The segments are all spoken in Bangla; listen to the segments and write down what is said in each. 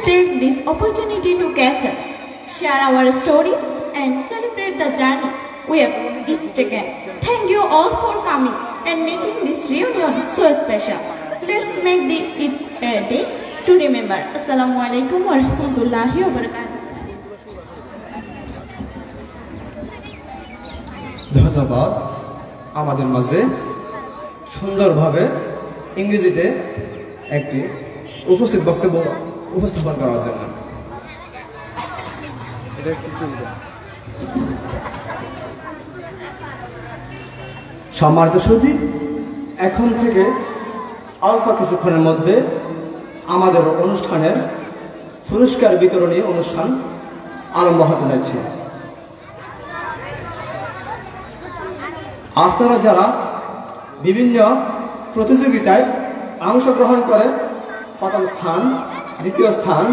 take this opportunity to catch up, share our stories, and celebrate the journey we have each taken. Thank you all for coming and making this reunion so special. Let's make it a day to remember. Assalamu alaikum wa rahmatullahi wa barakatuh. ধন্যবাদ আমাদের মাঝে সুন্দরভাবে ইংরেজিতে একটি উপস্থিত বক্তব্য উপস্থাপন করার জন্য। সম্মানিত সুধী, এখন থেকে অল্প কিছুক্ষণের মধ্যে আমাদের অনুষ্ঠানের পুরস্কার বিতরণী অনুষ্ঠান আরম্ভ হতে যাচ্ছে। আপনারা যারা বিভিন্ন প্রতিযোগিতায় অংশগ্রহণ করে প্রথম স্থান, দ্বিতীয় স্থান,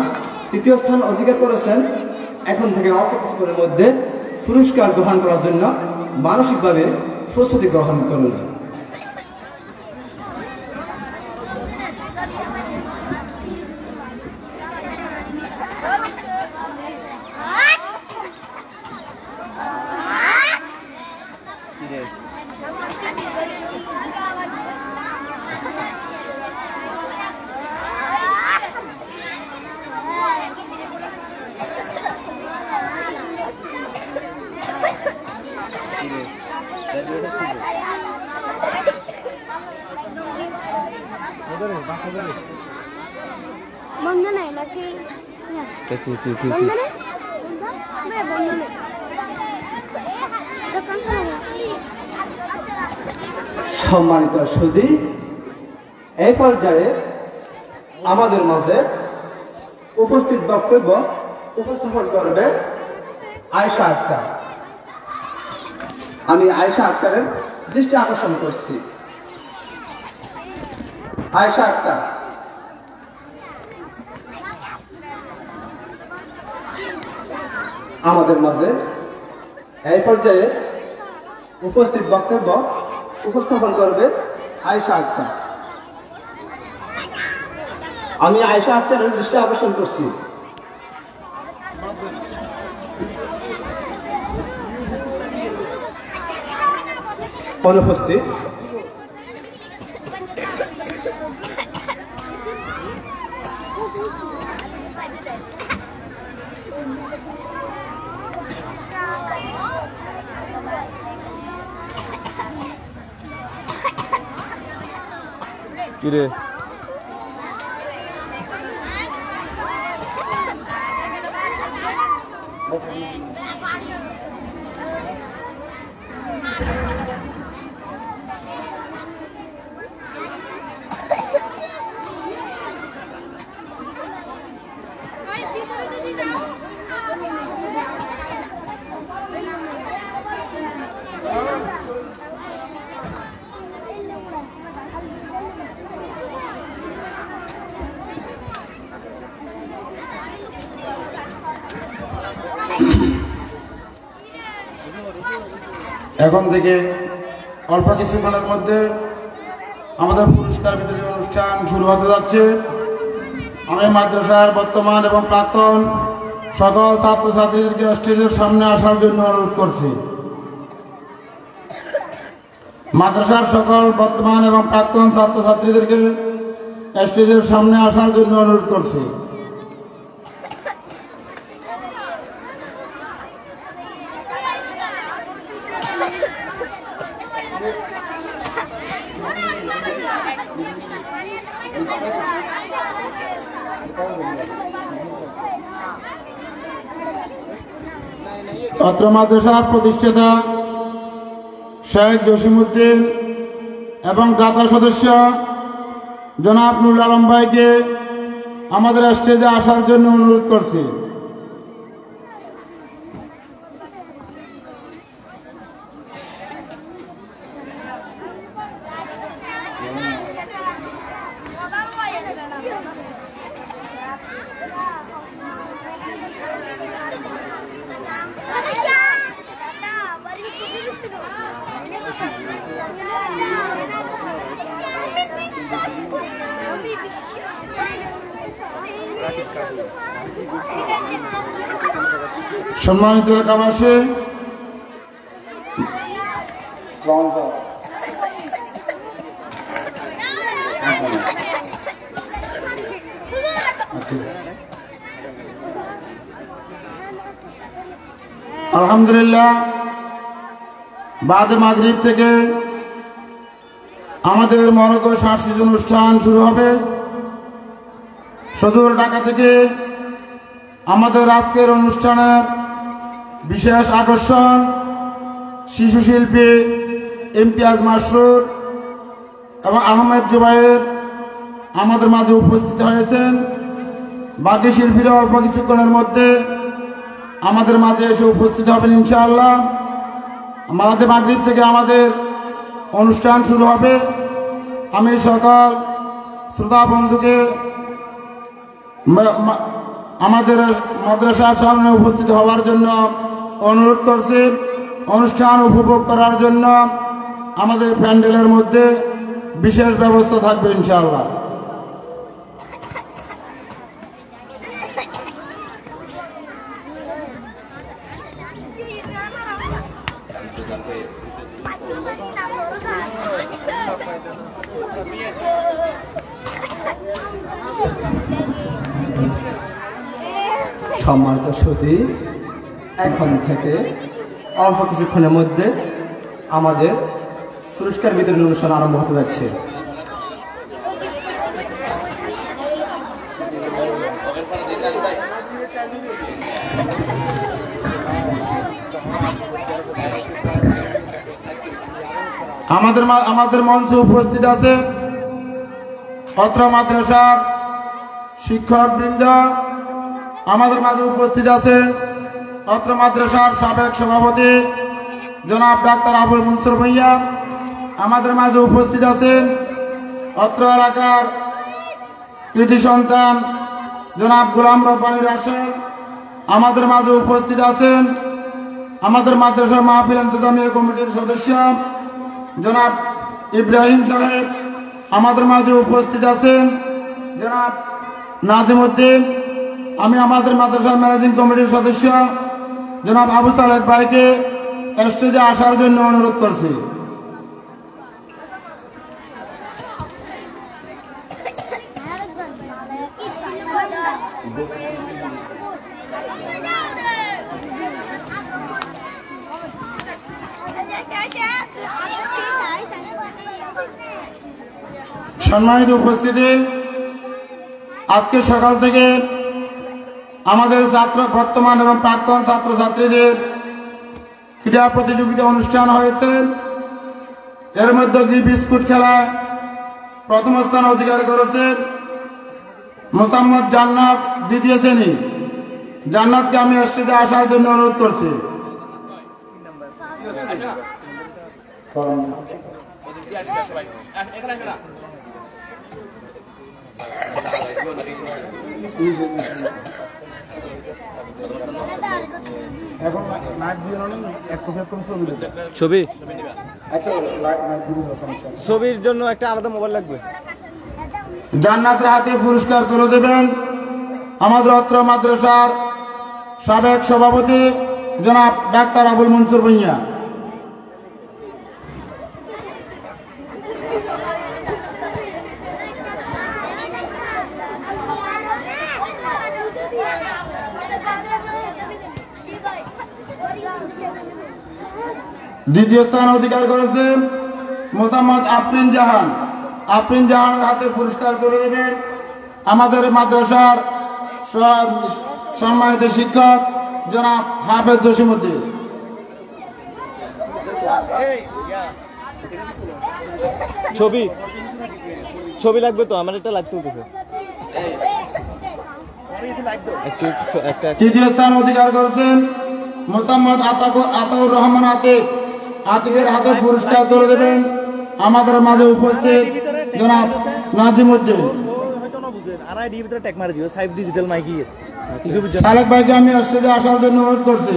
তৃতীয় স্থান অধিকার করেছেন, এখন থেকে অল্প কিছুক্ষণের মধ্যে পুরস্কার গ্রহণ করার জন্য মানসিকভাবে প্রস্তুতি গ্রহণ করুন। সম্মানিত সুধী, এই পর্যায়ে আমাদের মাঝে উপস্থিত বক্তব্য উপস্থাপন করবে আয়েশা আক্তার। আমি আয়েশা আক্তারের দৃষ্টি আকর্ষণ করছি। আয়েশা আক্তার। আমাদের মাঝে এই পর্যায়ে উপস্থিত বক্তব্য উপস্থাপন করবে আয়েশা আক্তার। আমি আয়েশা আক্তারের দৃষ্টি আকর্ষণ করছি। অনুপস্থিত। কিরে এখন থেকে অল্প কিছুক্ষণের মধ্যে আমাদের পুরস্কার বিতরণী অনুষ্ঠান শুরু হতে যাচ্ছে। আমি মাদ্রাসার বর্তমান এবং প্রাক্তন সকল ছাত্রছাত্রীদেরকে স্টেজের সামনে আসার জন্য অনুরোধ করছি। মাদ্রাসার সকল বর্তমান এবং প্রাক্তন ছাত্রছাত্রীদেরকে স্টেজের সামনে আসার জন্য অনুরোধ করছি। অত্র মাদ্রাসার প্রতিষ্ঠাতা শেখ জসিমউদ্দিন এবং দাতা সদস্য জনাব নুরুল আলম ভাইকে আমাদের স্টেজে আসার জন্য অনুরোধ করছি। সম্মানিত এলাকাবাসী, আলহামদুলিল্লাহ বাদে মাগরিব থেকে আমাদের মনোজ্ঞ সাংস্কৃতিক অনুষ্ঠান শুরু হবে। সুদূর ঢাকা থেকে আমাদের আজকের অনুষ্ঠানের বিশেষ আকর্ষণ শিশু শিল্পী ইমতিয়াজ মাসরুর এবং আহমেদ জুবাইর আমাদের মাঝে উপস্থিত হয়েছেন। বাকি শিল্পীরা অল্প কিছুক্ষণের মধ্যে আমাদের মাঝে এসে উপস্থিত হবেন ইনশাআল্লাহ। বাদে মাগরিব থেকে আমাদের অনুষ্ঠান শুরু হবে। আমি সকল শ্রোতা বন্ধুকে আমাদের মাদ্রাসার সামনে উপস্থিত হওয়ার জন্য অনুরোধ করছি। অনুষ্ঠান উপভোগ করার জন্য আমাদের প্যান্ডেলের মধ্যে বিশেষ ব্যবস্থা থাকবে ইনশাআল্লাহ। সম্মানিত সুধী, এখন থেকে অল্প কিছুক্ষণের মধ্যে আমাদের পুরস্কার বিতরণ অনুষ্ঠান আরম্ভ হতে যাচ্ছে। আমাদের মঞ্চে উপস্থিত আছে অত্র মাদ্রাসার শিক্ষক বৃন্দ। আমাদের মাঝে উপস্থিত আছেন অত্র মাদ্রাসার সাবেক সভাপতি জনাব ডাক্তার আবুল মনসুর ভাইয়া। আমাদের মাঝে উপস্থিত আছেন অত্র এলাকার কৃতি সন্তান জনাব গোলাম রব্বানী রাশেদ। আমাদের মাঝে উপস্থিত আছেন আমাদের মাদ্রাসার মাহফিল ইন্তজামিয়া কমিটির সদস্য জনাব ইব্রাহিম সাহেব। আমাদের মাঝে উপস্থিত আছেন জনাব নাজিম উদ্দিন। আমি আমাদের মাদ্রাসা ম্যানেজিং কমিটির সদস্য জনাব আবু সালেক ভাইকে স্টেজে আসার জন্য অনুরোধ করছি। সম্মানিত উপস্থিতি, আজকে সকাল থেকে আমাদের বর্তমান এবং প্রাক্তন ছাত্রছাত্রীদের ক্রীড়া প্রতিযোগিতা অনুষ্ঠান হয়েছে। এর মধ্যে বিস্কুট খেলায় প্রথম স্থান অধিকার করেছে মোসাম্মদ জান্নাত, দ্বিতীয় শ্রেণী। জান্নাতকে আমি স্টেজে আসার জন্য অনুরোধ করছি। ছবির জন্য একটা আলাদা মোবাইল লাগবে। জান্নাতের হাতে পুরস্কার তুলে দেবেন আমাদের অত্র মাদ্রাসার সাবেক সভাপতি জনাব ডাক্তার আবুল মনসুর ভাইয়া। দ্বিতীয় স্থান অধিকার করেছেন মোসাম্মদ আফরিন জাহান। আফরিন জাহানের হাতে পুরস্কার তুলে দেবেন আমাদের মাদ্রাসার সম্মানিত শিক্ষক জনাব হাফেজ জসিমউদ্দিন। ছবি লাগবে তো, আমার একটা লাইভ চলতেছে। তৃতীয় স্থান অধিকার করেছেন মোসাম্মদ আতাউর রহমান আতিক। আতিকের হাতে পুরস্কার তুলে দেবেন আমাদের মাঝে উপস্থিত জনাব নাজিম উদ্দিন। সালেক ভাইকে আমি স্টেজে আসার জন্য অনুরোধ করছি।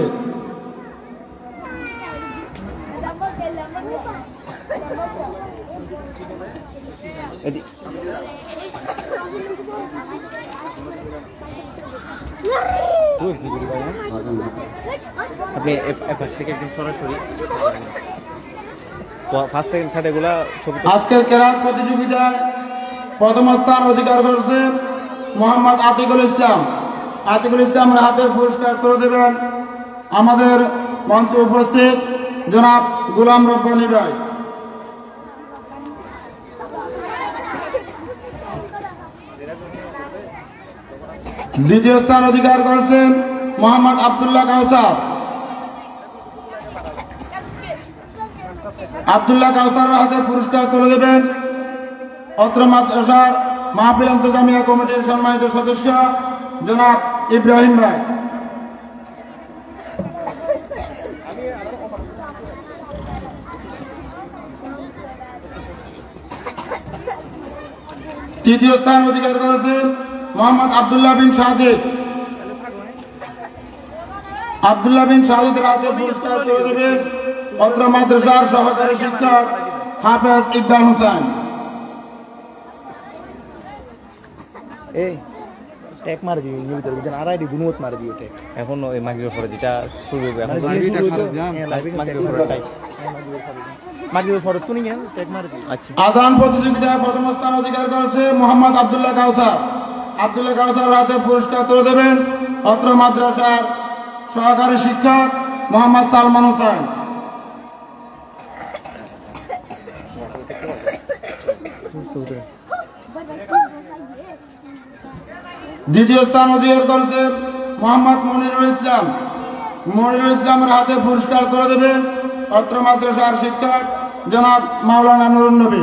আপনি ফার্স্ট থেকে একদম সরাসরি ফার্স্ট সেকেন্ড থার্ড এগুলা ছবি আজকের কেরাত প্রতিযোগিতায় প্রথম স্থান অধিকার করেছে মোহাম্মদ আতিকুল ইসলাম। আতিকুল ইসলামের হাতে পুরস্কার তুলে দেবেন আমাদের মঞ্চে উপস্থিত জনাব গোলাম রব্বানী ভাই। দ্বিতীয় স্থান অধিকার করেছেন মোহাম্মদ আব্দুল্লাহ কাউসার। আব্দুল্লাহ কাউসারের হাতে পুরস্কার তুলে দেবেন অত্র মাদ্রাসার মাহফিল ইন্তজামিয়া কমিটির সম্মানিত সদস্য জনাব ইব্রাহিম ভাই। তৃতীয় স্থান অধিকার করেছেন মোহাম্মদ আব্দুল্লাহ বিন শাহিদ। আব্দুল্লাহ বিন শাহিদের হাতে পুরস্কার তুলে দেবেন অত্র মাদ্রাসার সহকারী শিক্ষক হাফেজ ইকবাল হোসেন। এই ট্যাগ মার দিও নিউজের ভিতর আড়াইটি গুণগত মার দিও ট্যাগ এখন ওই মাগরিবের পরে যেটা শুরু হবে এখন মাগরিবের পরে টাইপ মাগরিবের পরে তুমি কেন ট্যাগ মার দিও। আচ্ছা আযান প্রতিযোগিতায় প্রথম স্থান অধিকার করেছে মোহাম্মদ আব্দুল্লাহ কাউসার। আব্দুল্লাহ কাউসারের হাতে পুরস্কার তুলে দেবেন অত্র মাদ্রাসার সহকারী শিক্ষক মোহাম্মদ সালমান হোসেন। দ্বিতীয় স্থান অধিকার করেছে মোহাম্মদ মনিরুল ইসলাম। মনিরুল ইসলামের হাতে পুরস্কার তুলে দেবেন অত্র মাদ্রাসার শিক্ষক জনাব মাওলানা নুরুন নবী।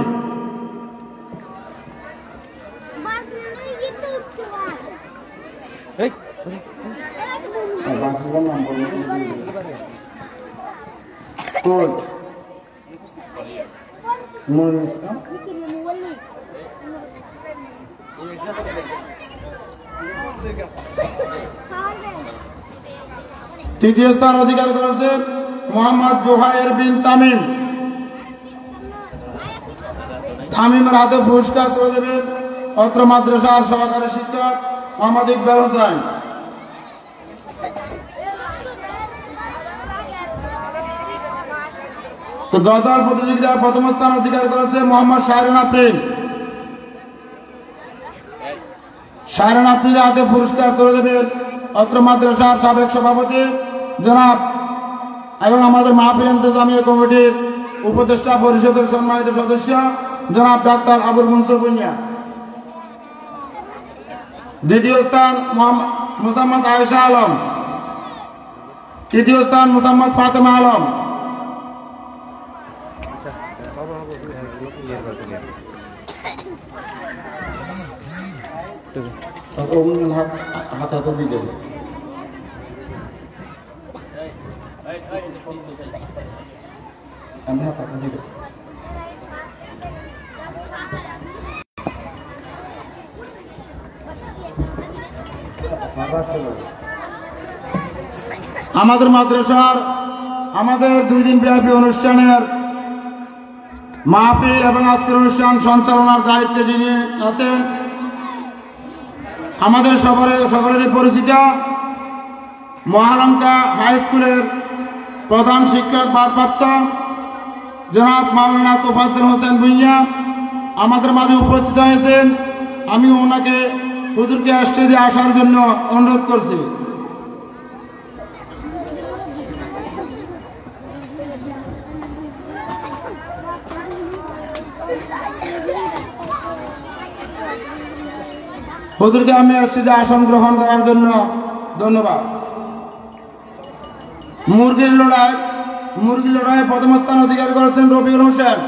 তৃতীয় স্থান অধিকার করেছে মোহাম্মদ জোহায়ের বিন তামিম। তামিমের হাতে পুরস্কার তুলে দেবেন অত্র মাদ্রাসার সহকারী শিক্ষক মোহাম্মদ ইকবাল হোসেন। তো গজল প্রতিযোগিতায় প্রথম স্থান অধিকার করেছে মোহাম্মদ শাহরুন আফরিন। শাহরুন আফরিনের হাতে পুরস্কার তুলে দেবেন অত্র মাদ্রাসার সাবেক সভাপতি জনাব এবং আমাদের মাহফিল ইন্তজামিয়া কমিটির উপদেষ্টা পরিষদের সম্মানিত সদস্য জনাব ডাক্তার আবুল মনসুর ভুঁইয়া। দ্বিতীয় স্থান মোসাম্মদ আয়েশা আলম। তৃতীয় স্থান মোসাম্মদ ফাতেমা আলম। হাতে দিতে আমাদের মাদ্রাসার আমাদের 2 দিন ব্যাপী অনুষ্ঠানের মাহফিল এবং আজকের অনুষ্ঠান সঞ্চালনার দায়িত্বে যিনি আছেন আমাদের সকলেরই পরিচিত মহালঙ্কা হাই স্কুলের প্রধান শিক্ষক ভারপ্রাপ্ত জনাব মাওলানা তোফাজ্জল হোসেন ভুঁইয়া আমাদের মাঝে উপস্থিত হয়েছেন। আমি ওনাকে হুজুরকে স্টেজে আসার জন্য অনুরোধ করছি। হুজুরকে আমি স্টেজে আসন গ্রহণ করার জন্য ধন্যবাদ। মুরগির লড়াই প্রথম স্থান অধিকার করেছেন রবিউল হোসেন।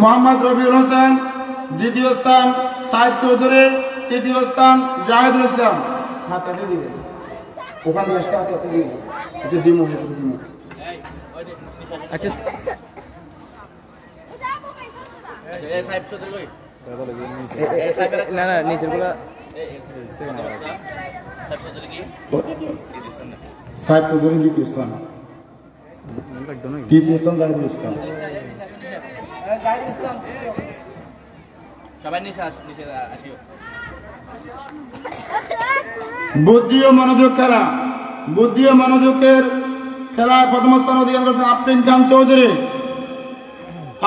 মোহাম্মদ রবিউল হোসেন। দ্বিতীয় স্থান সাইদ চৌধুরী। তৃতীয় স্থান জাহিদুল ইসলাম। হাতে দিবে ওখান থেকে দিমু। আচ্ছা না না নিচের গুলা সাইদ চৌধুরী দ্বিতীয় স্থান। তৃতীয় স্থান জাহিদুল ইসলাম। সবাই নিচে আসিও। বুদ্ধি ও মনোযোগ খেলা, বুদ্ধি ও মনোযোগের খেলায় প্রথম স্থান অধিকার করেছেন আফরিন খান চৌধুরী।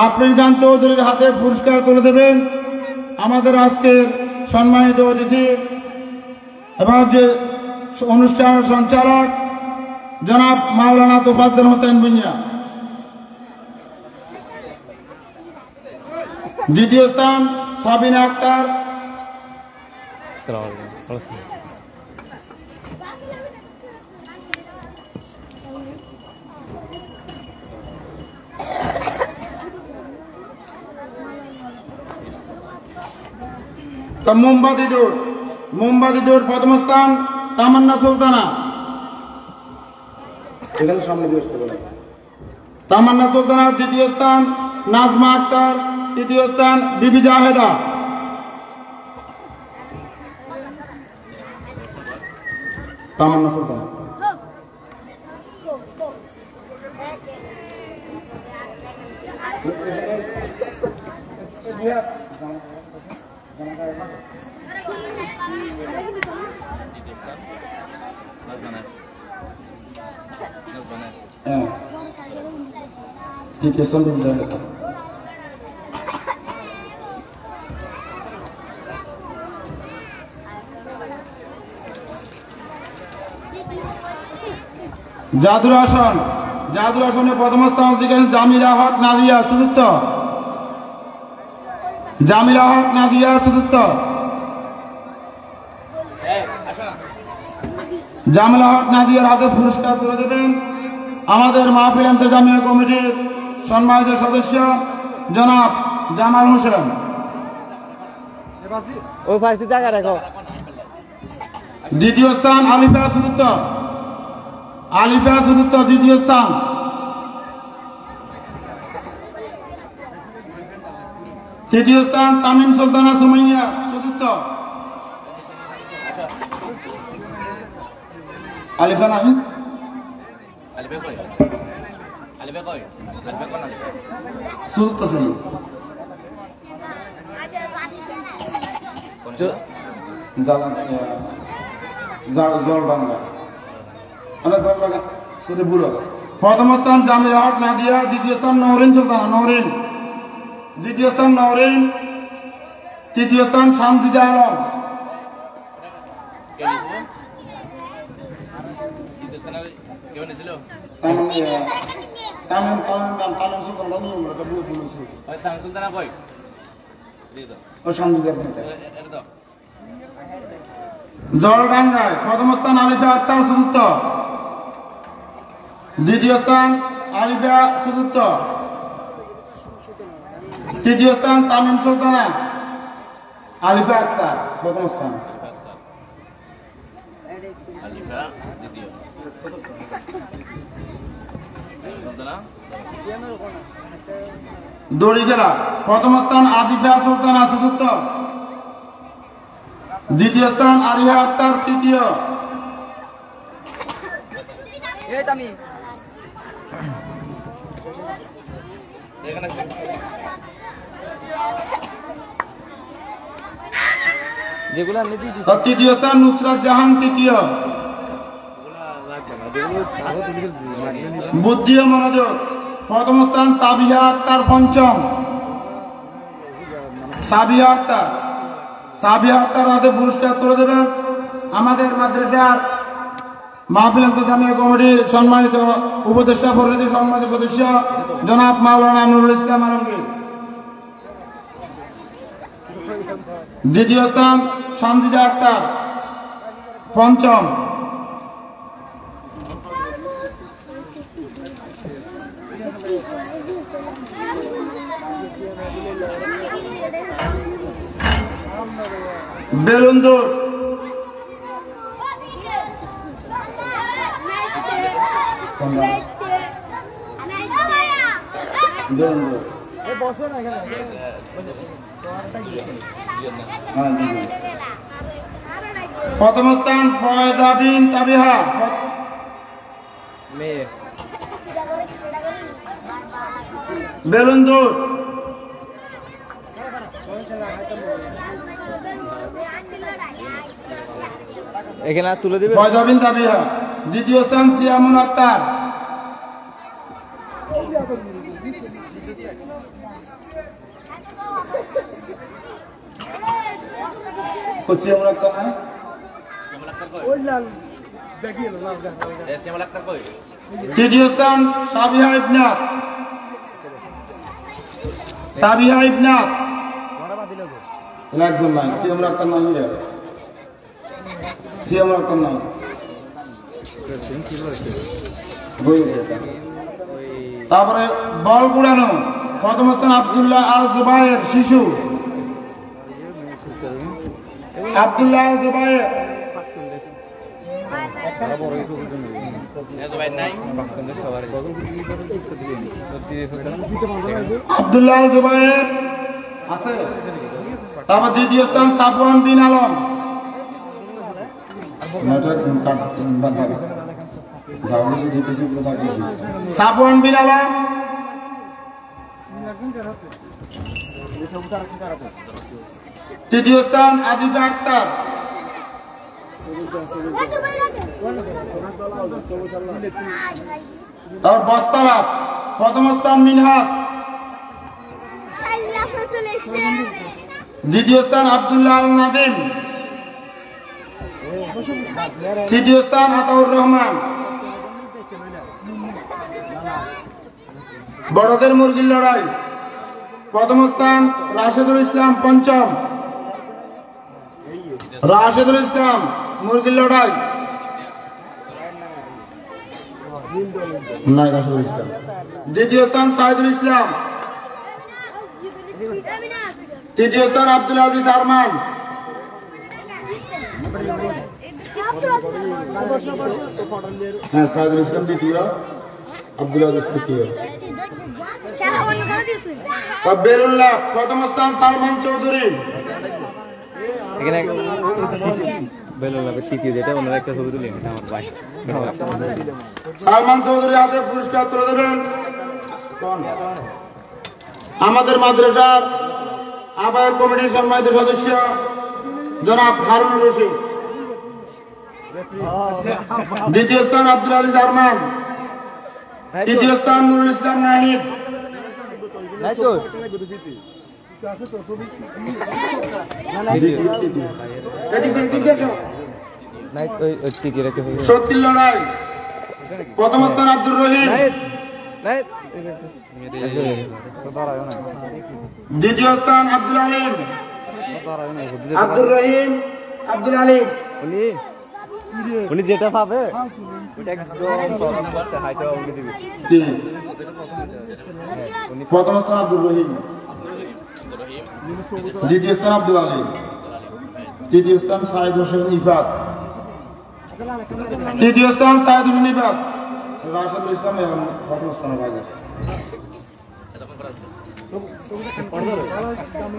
আফরিন খান চৌধুরীর হাতে পুরস্কার তুলে দেবেন আমাদের আজকের সম্মানিত অতিথি এবং যে অনুষ্ঠানের সঞ্চালক জনাব মাওলানা তোফাজ্জল হোসেন ভুঁইয়া। দ্বিতীয় স্থান সাবিনা আক্তার। মোমবাতি দৌড় প্রথম স্থান তামান্না সুলতানা। এখানে সামনে দিয়ে আসতে বলে। তামান্না সুলতানা দ্বিতীয় স্থান, নাজমা আক্তার তৃতীয় স্থান, বিবি জাহেদা। তামান্না সুলতানা তৃতীয় স্থান, বিবি জাহেদা। জাদুর আসনে প্রথম স্থান অধিকারী জামিলা হক নাদিয়া চতুর্থ। জামিলা হক নাদিয়া চতুর্থ। জামিলা হক নাদিয়ার হাতে পুরস্কার তুলে দেবেন আমাদের মাহফিল ইন্তেজামিয়া কমিটির সম্মানিত সদস্য জনাব জামাল হোসেন। দ্বিতীয় স্থান আলিফা চতুর্থ। আলিফা চতুর্থ দ্বিতীয় স্থান। তৃতীয় স্থান তামিম সুলতানা সুমাইয়া চতুর্থ। আলিফা নামি চতুর্থ শ্রেণী। প্রথম স্থান জামিলা হক নাদিয়া, দ্বিতীয় স্থান নওরিন সুলতানা। দ্বিতীয় স্থান নওরিন, তৃতীয় স্থান শামসিদা আলম। জলডাঙ্গায় প্রথম স্থান আলিফা আক্তার চতুর্থ। দ্বিতীয় স্থান আলিফা চতুর্থ। তৃতীয় স্থান তামিম সুলতানা। আলিফা আক্তার প্রথম স্থান। দড়ি খেলা প্রথম স্থান আদিফা সুলতানা চতুর্থ। দ্বিতীয় স্থান আরিহা আক্তার তৃতীয়। তৃতীয় স্থান নুসরাত জাহান তৃতীয়। বুদ্ধি ও মনোযোগ প্রথম স্থান সাবিহা আক্তার পঞ্চম। সাবিহা আক্তার হাতে পুরস্কার তুলে দেবেন আমাদের মাদ্রাসার মাহফিল ইন্তেজামিয়া কমিটির সম্মানিত উপদেষ্টা পরিষদের সম্মানিত সদস্য জনাব মাওলানা নুরুল ইসলাম আলমগীর। দ্বিতীয় স্থান সানজিদা আক্তার পঞ্চম। বেলুন দৌড় প্রথম স্থান ফয়েজা বিন তাবিহা। বেলুন দৌড় এখানে তুলে দিবে ফয়জাবিন তাবিয়া। দ্বিতীয় স্থান সিয়ামুন আক্তার। সিয়ামুন আক্তার না তৃতীয় স্থান সাবিহা ইবনাত। সাবিহা ইবনাত একজন নাই। সিয়ামুন আক্তার নাই। সিয়ামুন আক্তার নাই। তারপরে বল কুড়ানো। প্রথম স্থান আব্দুল্লাহ আল জুবায়ের শিশু। আব্দুল্লাহ আল জুবায়ের। আব্দুল্লাহ আল জুবায়ের আছে। তারপর দ্বিতীয় স্থান সাফওয়ান বিন আলম। সাফওয়ান বিন আলম। তৃতীয় স্থান আজিজা আক্তার। তারপর বস্তারা। প্রথম স্থান মিনহাস। দ্বিতীয় স্থান আব্দুল্লাহ আল নাদিম। তৃতীয় স্থান আতাউর রহমান। বড়দের মুরগির লড়াই। প্রথম স্থান রাশেদুল ইসলাম পঞ্চম। রাশেদুল ইসলাম মুরগির লড়াই নাই রাশেদুল ইসলাম। দ্বিতীয় স্থান সাইদুল ইসলাম। তৃতীয় স্থান আব্দুল আজিজ আরমান। হ্যাঁ সাইদুল ইসলাম দ্বিতীয়, আব্দুল আজিজ তৃতীয়। বেরুল্লাহ প্রথম স্থান সালমান চৌধুরী। এখানে বেলুল্লাহ তৃতীয়, যেটা ওনার একটা ছবি তুলে আমার ভাই সালমান চৌধুরী হাতে পুরস্কার তুলে দেবেন আমাদের মাদ্রাসার আহ্বায়ক কমিটির সম্মানিত সদস্য জনাব হারুনুর রশিদ। দ্বিতীয় স্থান আব্দুল আজিজ আরমান। তৃতীয় স্থান নুরুল ইসলাম নাহিদ। সত্যির লড়াই। প্রথম স্থান আব্দুর রহিম। দ্বিতীয় স্থান আব্দুল আলিম। আব্দুর রহিম, আব্দুল আলিম। উনি যেটা পাবে প্রথম স্থান আব্দুর রহিম। দ্বিতীয় স্থান আব্দুল আলিম। তৃতীয় স্থান সাইদ হোসেন ইফাত। তৃতীয় স্থান সাইদ হোসেন ইফাত। রাশেদুল ইসলাম এবং প্রথম স্থান ভাগে।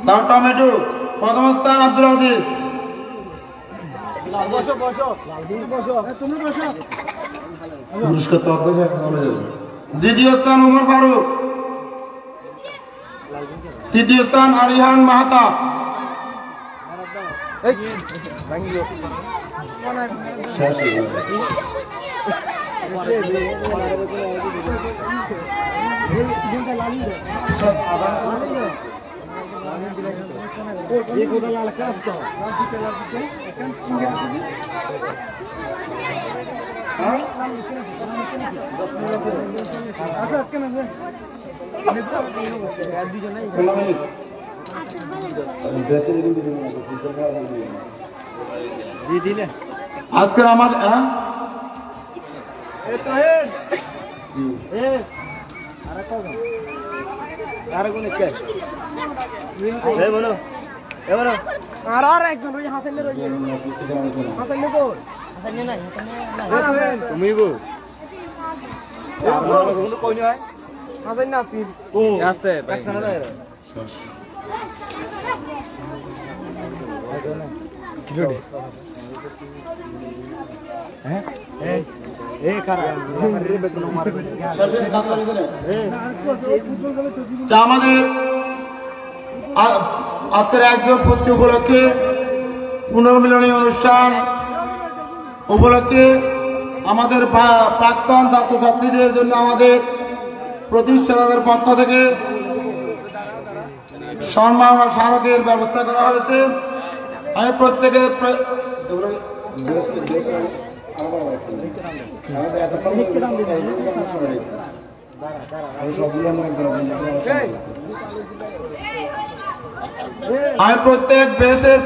তার টমেটো। প্রথম স্থান আব্দুল আজিজ। পুরস্কার তো দ্বিতীয় স্থান ওমর ফারুক। তৃতীয় স্থান আরিহান মাহাতা। আজকের আমাদের আমাদের আজকের একযোগ ভর্তি উপলক্ষে পুনর্মিলনী অনুষ্ঠান উপলক্ষে আমাদের প্রাক্তন ছাত্রছাত্রীদের জন্য আমাদের প্রতিষ্ঠানের পক্ষ থেকে সম্মাননা স্মারকের ব্যবস্থা করা হয়েছে। আমি প্রত্যেকে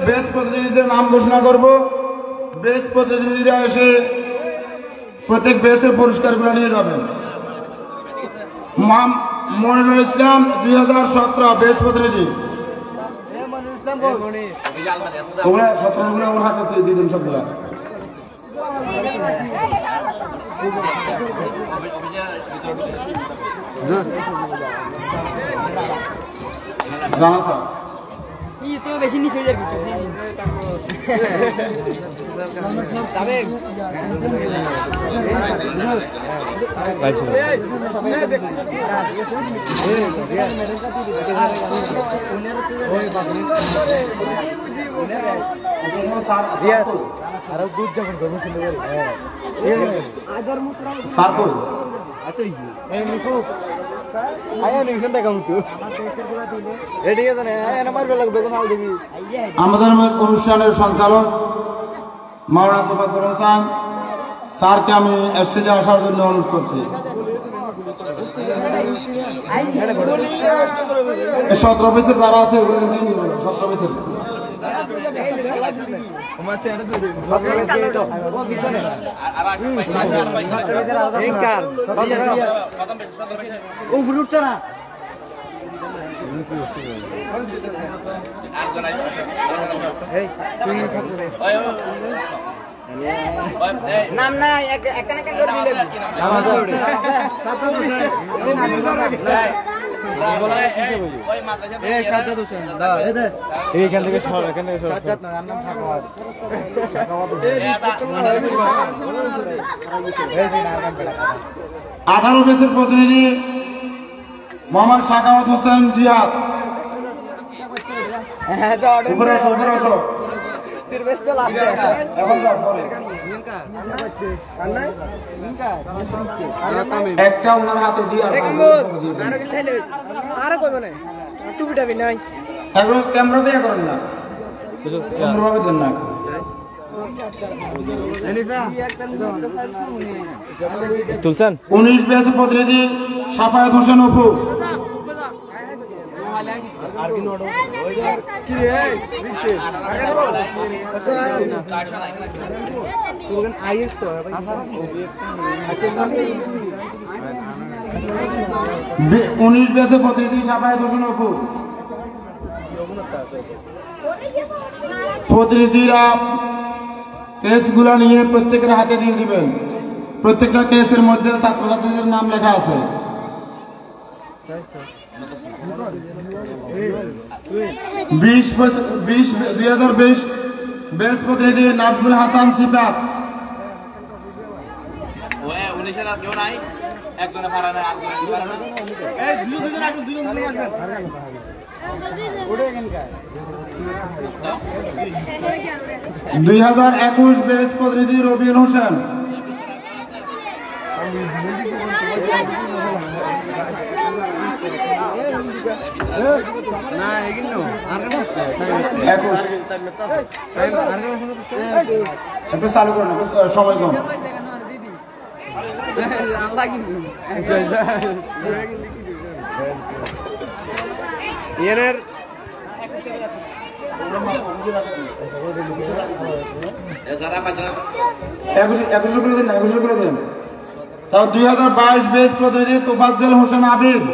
বেস প্রতিনিধিদের নাম ঘোষণা করব। বেস প্রতিনিধিরা এসে প্রত্যেক বেসের পুরস্কারগুলো নিয়ে যাবেন। মনিরুল ইসলাম 2017 বেস প্রতিনিধি। তোমরা 17 গুলো আমার হাতে দিয়ে দিন সবগুলা। জানা স্যার বেশি নিচে হয়ে যাবে আমাদের অনুষ্ঠানের সঞ্চালক মাওলানা তোফাজ্জল হোসেন স্যারকে আমি স্টেজে আসার জন্য অনুরোধ করছি। 17 বেসের যারা আছে 17 বেসের নাম না একটা না করে দিলেন এইখান থেকে সর, এখান থেকে সর। 18 বেসের প্রতিনিধি মোহাম্মদ সাখাওয়াত হোসেন জিহাদ। উপরে আসো, উপরে আসো। একটা ওনার হাতে দিয়ে এখন ক্যামেরা দিয়ে করেন না, সুন্দরভাবে দেন না। তুলছেন 19 বেসের প্রতিনিধি সাফায়াত হোসেন অপু। উনিশ বেসের প্রতিনিধি সাফায়াত হোসেন অপু। প্রতিনিধিরা কেসগুলো নিয়ে প্রত্যেকের হাতে দিয়ে দিবেন। প্রত্যেকটা কেসের মধ্যে ছাত্রছাত্রীদের নাম লেখা আছে। 2020 বেস প্রতিনিধি নাজমুল হাসান সিফাত। দুই 2021 বেস প্রতিনিধি রবিউল হোসেন। 21 চালু করুন, সময় কম। একুশে করে দিন না, 21 করে দেন। তাও 2022 বেস প্রতিনিধি তোফাজ্জল হোসেন আবিদ।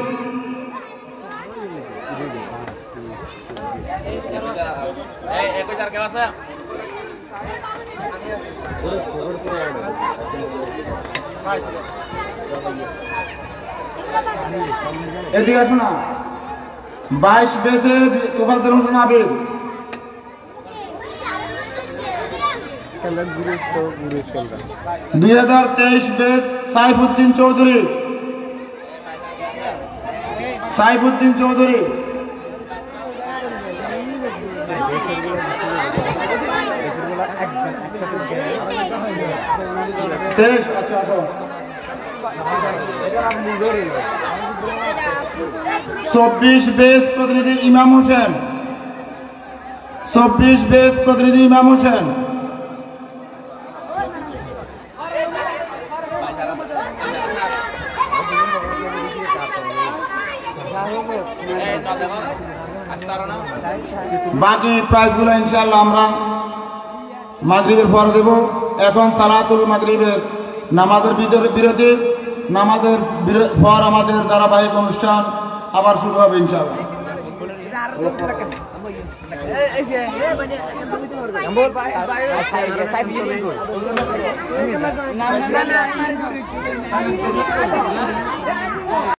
এদিকে আসো না। 22 বেসে তোফাজ্জল হোসেন আবিদ। 2023 বেস সাইফুদ্দিন চৌধুরী। 2023 আচ্ছা 24 বেস প্রতিনিধি ইমাম হোসেন, 24 বেস প্রতিনিধি ইমাম হোসেন। বাকি প্রাইজগুলো ইনশাআল্লাহ আমরা মাগরিবের পর দেব। এখন সালাতুল মাগরিবের নামাজের বিরতি, নামাজের পর আমাদের ধারাবাহিক অনুষ্ঠান আবার শুরু হবে ইনশাআল্লাহ।